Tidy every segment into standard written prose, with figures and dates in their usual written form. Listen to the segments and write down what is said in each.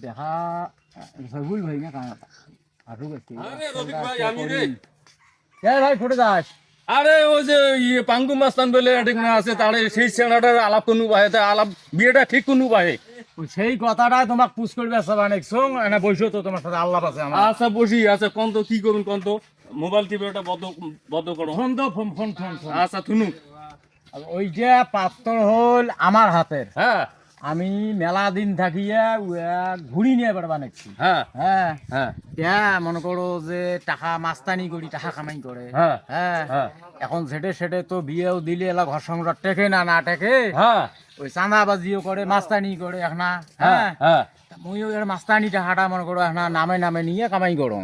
দেখা সবুল ভাই না কাঁ আটু গেছে। আরে রফিক ভাই আমি রে। ভাই ফুটে যাস। আরে ওই যে পাঙ্গু মাস্তান বলে ঠিক না আছে তারে সেই ছেলেটার আলাপ কোনো পাহে তা আলাপ বিয়েটা ঠিক কোনো পাহে। সেই কথাটাই তোমাক পুশ করবে সব অনেক সং এনা বইছো তো তোমার সাথে আল্লাহ আছে আমার। আচ্ছা বসি আচ্ছা কোন তো কি করুন কোন তো মোবাইল টিপে ওটা বদ্ধ করো। ফোন তো ফোন ফোন ফোন। আচ্ছা থুনু ওই যে পাত্র হল আমার হাতের। হ্যাঁ আমি মেলা দিন থাকিয়া ঘুরি নিয়ে এবার বানাচ্ছি। হ্যাঁ হ্যাঁ হ্যাঁ মনে করো যে টাকা মাস্তানি করি টাকা কামাই করে। হ্যাঁ হ্যাঁ হ্যাঁ এখন সেটে সেটে তো বিয়েও দিলে এলা ঘর সংসার টেকে না টেকে। হ্যাঁ ওই চাঁদাবাজিও করে মাস্তানি করে এখন। হ্যাঁ হ্যাঁ মইও এর মাস্তানি টাকাটা মনে করো এখন নামে নামে নিয়ে কামাই করো।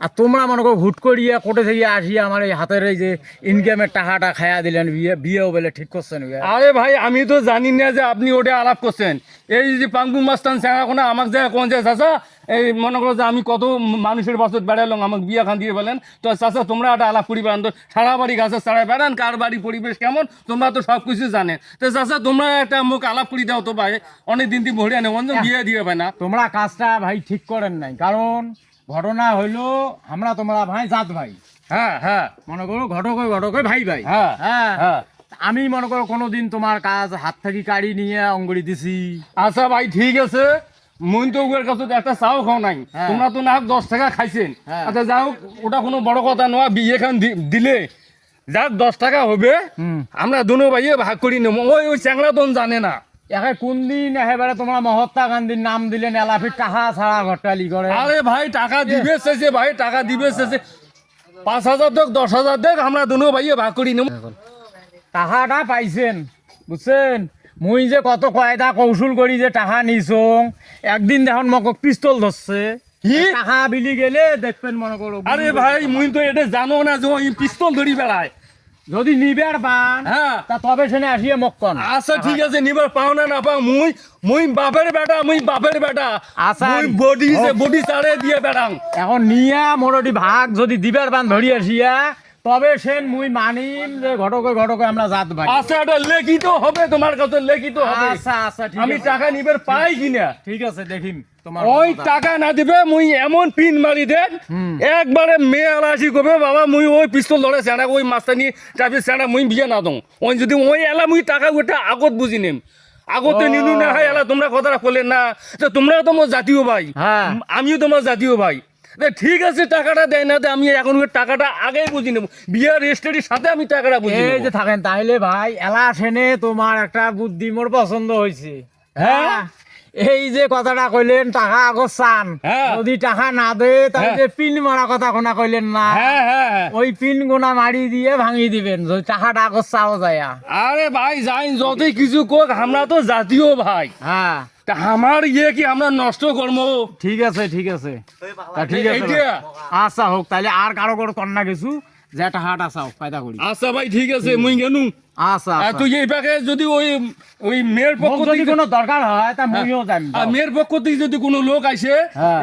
আর তোমরা মনে করো হুট করিয়া কোটে থেকে আসিয়া আমার এই হাতের এই যে ইনকামের টাকাটা খায়া দিলেন বিয়েও বলে ঠিক করছেন। আরে ভাই আমি তো জানি না যে আপনি ওটা আলাপ করছেন। এই যে পাঙ্গু মাস্তান সেখানে আমাকে যে কোন যে চাচা এই মনে করো যে আমি কত মানুষের বছর বেড়ালাম আমাকে বিয়া খান দিয়ে বলেন তো চাচা তোমরা একটা আলাপ করি বেড়ান তো সারা বাড়ি গাছের ছাড়ায় বেড়ান কার বাড়ি পরিবেশ কেমন তোমরা তো সব কিছু জানে তো চাচা তোমরা একটা মুখ আলাপ করি দাও তো ভাই অনেক দিন দিয়ে ভরিয়া নেব বিয়ে দিয়ে ভাই না তোমরা কাজটা ভাই ঠিক করেন নাই। কারণ ঘটনা হইলো তোমরা ভাই জাত ভাই। হ্যাঁ হ্যাঁ মনে করো ঘটক ভাই ভাই। হ্যাঁ হ্যাঁ হ্যাঁ আমি মনে করো কোনোদিন তোমার কাজ হাত থেকে কাড়ি নিয়ে অঙ্গুরি দিছি। আচ্ছা ভাই ঠিক আছে মুই তো ওর কাছে একটা চাও খাও নাই তোমরা তো না 10 টাকা খাইছেন। আচ্ছা যাও ওটা কোনো বড় কথা নয় বিয়ে খান দিলে যাক 10 টাকা হবে আমরা দুনো ভাইয়ে ভাগ করি নেব। ওই চ্যাংড়া দন জানে না একে কোন দিন একেবারে তোমরা মহাত্মা গান্ধীর নাম দিলেন এলাফি টাকা ছাড়া ঘটালি করে। আরে ভাই টাকা দিবে শেষে ভাই টাকা দিবে শেষে 5,000 দেখ 10,000 দেখ আমরা দুনো ভাইয়ে ভাগ করি নেব। টাকাটা পাইছেন বুঝছেন। মুই যে কত কয়দা কৌশল করি যে টাকা নিছং একদিন দেখুন মকক পিস্তল ধরছে টাকা বিলি গেলে দেখবেন মনে করো। আরে ভাই মুই তো এটা জানো না যে ওই পিস্তল ধরি বেড়ায় যদি নিবার পান হ্যাঁ তা তবে সেনে আসিয়ে মক্কন। আচ্ছা ঠিক আছে নিবার পাও না পাও মুই বাপের বেটা আচ্ছা মুই বডি চাড়ে দিয়ে বেড়াং এখন নিয়া মোটামুটি ভাগ যদি দিবার পান ধরি আসিয়া তবে সেন মুই মানিম যে ঘটকে আমরা জাত ভাই। আচ্ছা এটা লিখিত হবে তোমার কাছে লিখিত হবে। আচ্ছা আচ্ছা ঠিক আমি আছে টাকা নিবার পাই কিনা ঠিক আছে দেখিম তোমার ওই টাকা না দিবে মুই এমন পিন মারি দেন একবারে মেয়ে আলাসি করবে বাবা মুই ওই পিস্তল ধরে সেনা ওই মাস্তানি ট্রাফিক সেনা মুই বিয়ে না দং ওই যদি ওই এলা মুই টাকা ওটা আগত বুঝি নিম আগতে নিনু না হয় এলা তোমরা কথাটা বললেন না তোমরা তো আমার জাতীয় ভাই আমিও তোমার জাতীয় ভাই ঠিক আছে টাকাটা দেয় না আমি এখন টাকাটা আগেই বুঝি নেব বিয়ের রেজিস্ট্রির সাথে আমি টাকাটা বুঝি এই যে থাকেন তাইলে ভাই এলা সেনে তোমার একটা বুদ্ধি মোর পছন্দ হয়েছে। হ্যাঁ এই যে কথাটা কইলেন টাকা আগত চান যদি টাকা না দে তাহলে যে পিন মারা কথা কোনা কইলেন না ওই পিন গোনা মারি দিয়ে ভাঙি দিবেন যদি টাকাটা আগত চাও যায়। আরে ভাই যাই যতই কিছু কোক আমরা তো জাতীয় ভাই। হ্যাঁ তা আমার কি আমরা নষ্ট করবো। ঠিক আছে ঠিক আছে ঠিক আছে আচ্ছা হোক তাহলে আর কারো কন্যা কিছু যে টাকাটা চাও ফায়দা করি। আচ্ছা ভাই ঠিক আছে মুই গেনু। আচ্ছা তুই এই পাকে যদি ওই মেয়ের পক্ষ থেকে কোনো দরকার হয় তা মুইও জানি মেয়ের পক্ষ থেকে যদি কোনো লোক আসে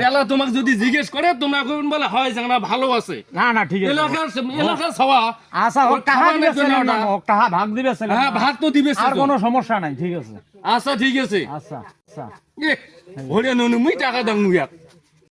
এলা তোমাকে যদি জিজ্ঞেস করে তোমরা কোন বলে হয় জানা ভালো আছে না ঠিক আছে এলাকার সবা। আচ্ছা হোক টাকা ভাগ দিবে হ্যাঁ ভাগ তো দিবে আর কোনো সমস্যা নাই ঠিক আছে। আচ্ছা ঠিক আছে আচ্ছা আচ্ছা ভরে নুনু মুই টাকা দাম